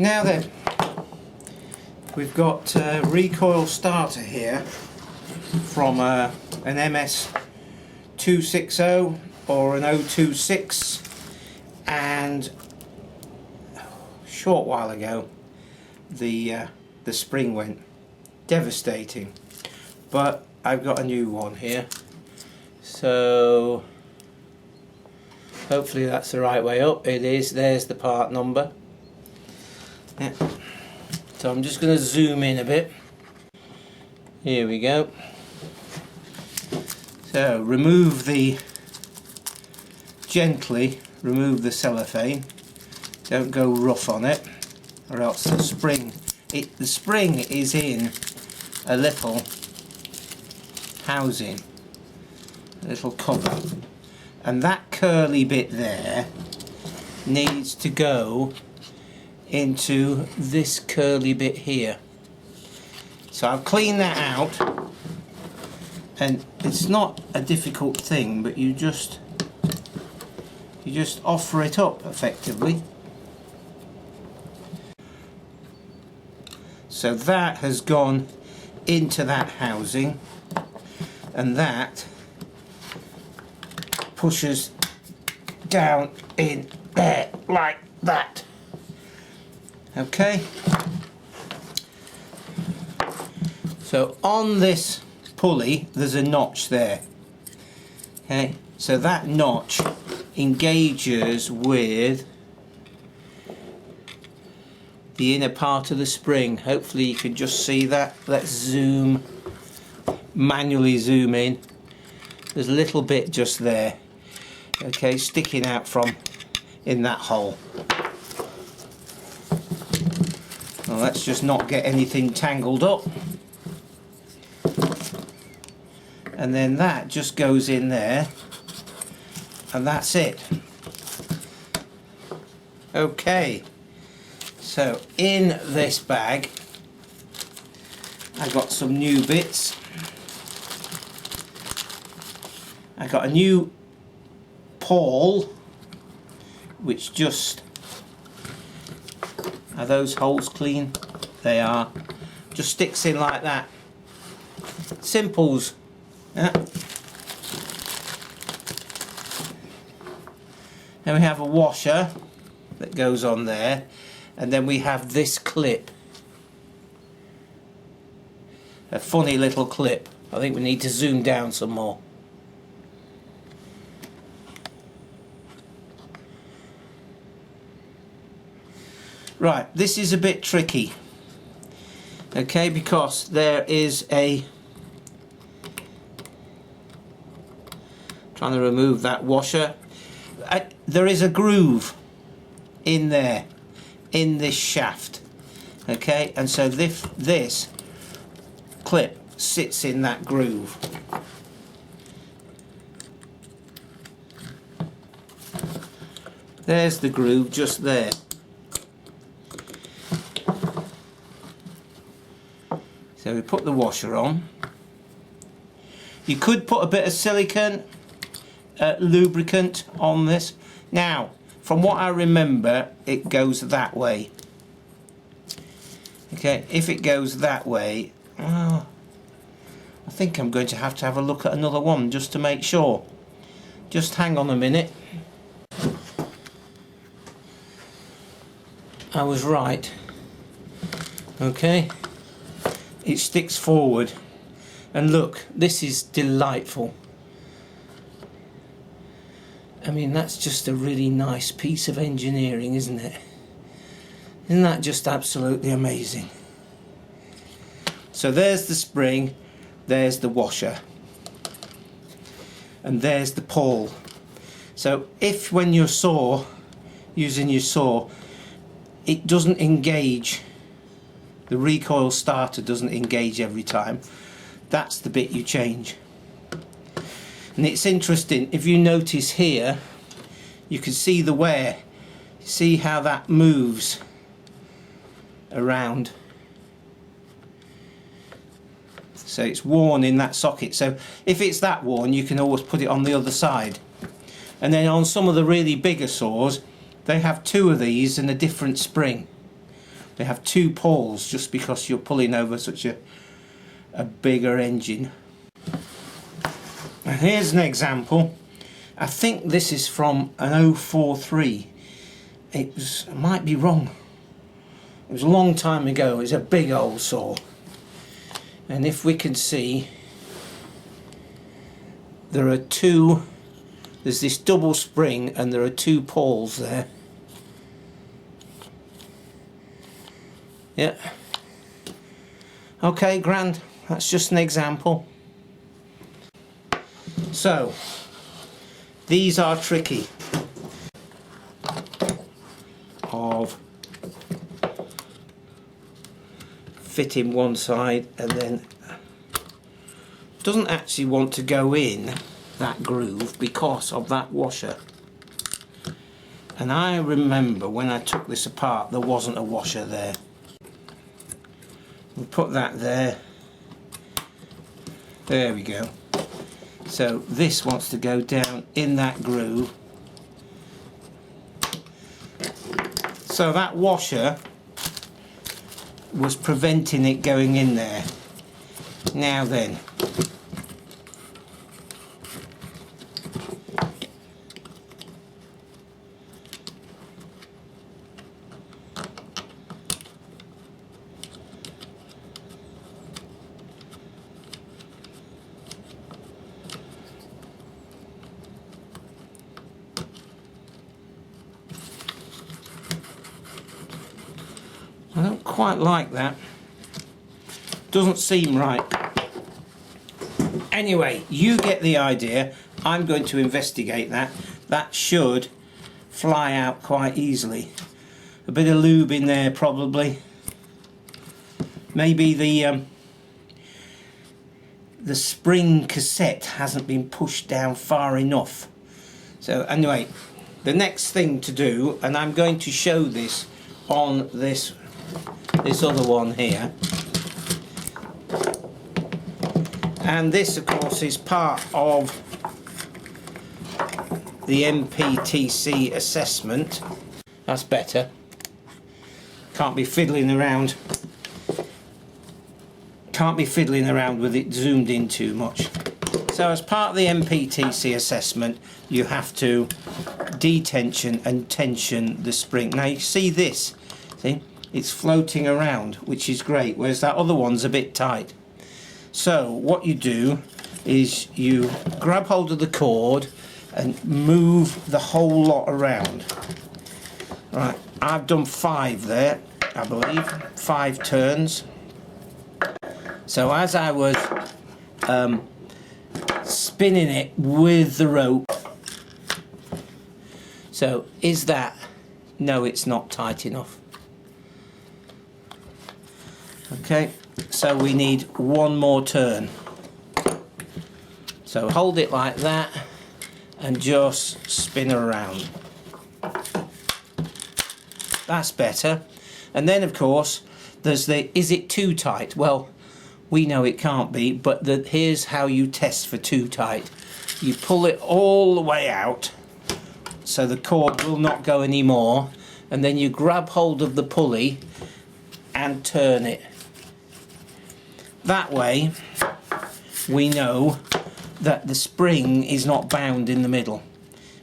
Now then, we've got a recoil starter here from an MS260 or an 026, and a short while ago the spring went. Devastating, but I've got a new one here, so hopefully that's the right way up. It is. There's the part number. Yeah. So I'm just going to zoom in a bit. Here we go. So gently remove the cellophane. Don't go rough on it, or else the spring is in a little housing, a little cover, and that curly bit there needs to go into this curly bit here. So I'll clean that out, and it's not a difficult thing, but you just offer it up effectively. So that has gone into that housing, and that pushes down in there like that. Okay, so on this pulley there's a notch there. Okay, so that notch engages with the inner part of the spring. Hopefully you can just see that. Let's manually zoom in. There's a little bit just there, okay, sticking out from in that hole. Well, let's just not get anything tangled up, and then that just goes in there, and that's it. Okay, so in this bag I got some new bits. I got a new pawl, which just, are those holes clean? They are. Just sticks in like that. Simples. Yeah. Then we have a washer that goes on there, and then we have this clip. A funny little clip. I think we need to zoom down some more. Right, this is a bit tricky, okay, because there is trying to remove that washer. There is a groove in there, in this shaft, okay, and so this clip sits in that groove. There's the groove just there. So we put the washer on. You could put a bit of silicone lubricant on this. Now, from what I remember, it goes that way. Okay, if it goes that way, I think I'm going to have a look at another one just to make sure. Just hang on a minute. I was right. Okay. It sticks forward, and look, this is delightful. I mean, that's just a really nice piece of engineering, isn't it? Isn't that just absolutely amazing? So there's the spring, there's the washer, and there's the pawl. So if when you're using your saw, it doesn't engage, the recoil starter doesn't engage every time, that's the bit you change. And it's interesting, if you notice here, you can see the wear. See how that moves around. So it's worn in that socket. So if it's that worn, you can always put it on the other side. And then on some of the really bigger saws, they have two of these and a different spring. to have two poles just because you're pulling over such a bigger engine. And here's an example. I think this is from an 043. I might be wrong. It was a long time ago. It was a big old saw. And if we can see, there's this double spring and there are two poles there. Yeah. Okay, grand. That's just an example. So, these are tricky of fitting one side and then doesn't actually want to go in that groove because of that washer. And I remember when I took this apart there wasn't a washer there. We'll put that there. There we go. So this wants to go down in that groove. So that washer was preventing it going in there. Now then, I don't quite like that. Doesn't seem right. Anyway, you get the idea. I'm going to investigate that. That should fly out quite easily. A bit of lube in there probably. Maybe the spring cassette hasn't been pushed down far enough. So anyway, the next thing to do, and I'm going to show this on this other one here, and this of course is part of the NPTC assessment. That's better. Can't be fiddling around with it zoomed in too much. So as part of the NPTC assessment you have to detension and tension the spring. Now you see this, see? It's floating around, which is great, whereas that other one's a bit tight. So what you do is you grab hold of the cord and move the whole lot around. Right, I've done 5 there, I believe, 5 turns. So as I was spinning it with the rope, so is that, no, it's not tight enough. Okay, so we need one more turn. So hold it like that and just spin around. That's better. And then of course there's the, is it too tight? Well, we know it can't be, but here's how you test for too tight. You pull it all the way out so the cord will not go anymore, and then you grab hold of the pulley and turn it. That way we know that the spring is not bound in the middle,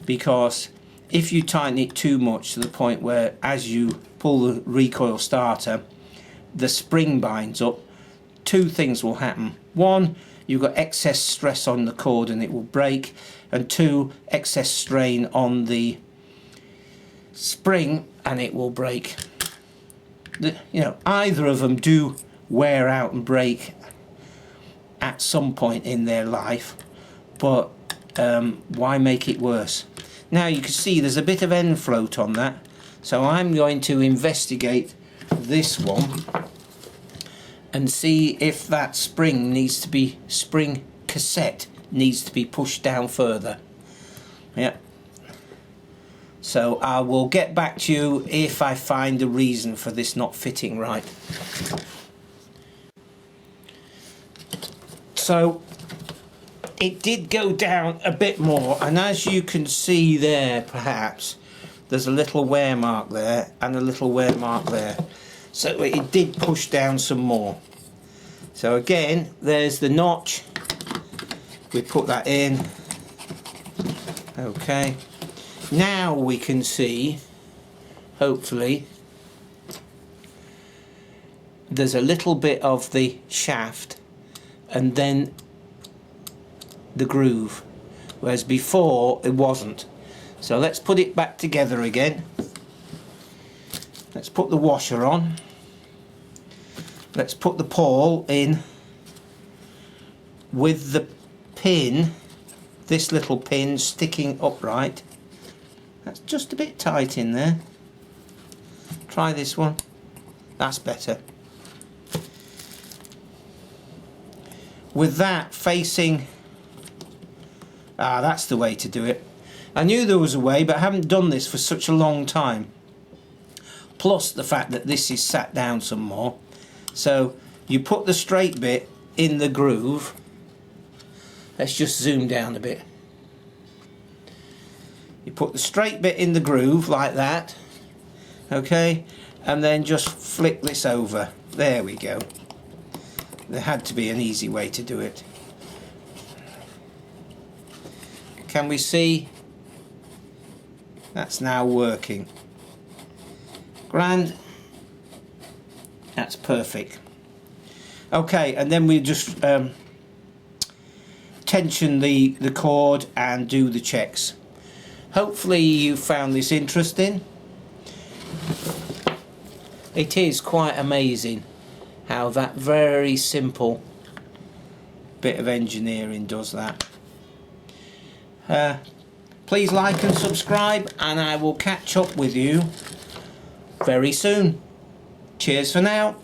because if you tighten it too much to the point where as you pull the recoil starter the spring binds up, 2 things will happen. 1, you've got excess stress on the cord and it will break, and 2, excess strain on the spring and it will break. You know, either of them do wear out and break at some point in their life, but why make it worse? Now you can see there's a bit of end float on that, so I'm going to investigate this one and see if that spring cassette needs to be pushed down further. Yeah. So I will get back to you if I find a reason for this not fitting right. So it did go down a bit more, and as you can see there, perhaps there's a little wear mark there and a little wear mark there. So it did push down some more. So again, there's the notch. We put that in. Okay. Now we can see, hopefully, there's a little bit of the shaft and then the groove, whereas before it wasn't. So let's put it back together again. Let's put the washer on. Let's put the pawl in with the pin, this little pin sticking upright. That's just a bit tight in there. Try this one. That's better. With that facing, that's the way to do it. I knew there was a way, but I haven't done this for such a long time. Plus the fact that this is sat down some more. So you put the straight bit in the groove. Let's just zoom down a bit. You put the straight bit in the groove like that, okay, and then just flick this over. There we go. There had to be an easy way to do it. Can we see? That's now working. Grand. That's perfect. Okay, and then we just tension the cord and do the checks. Hopefully you found this interesting. It is quite amazing how that very simple bit of engineering does that. Please like and subscribe, and I will catch up with you very soon. Cheers for now.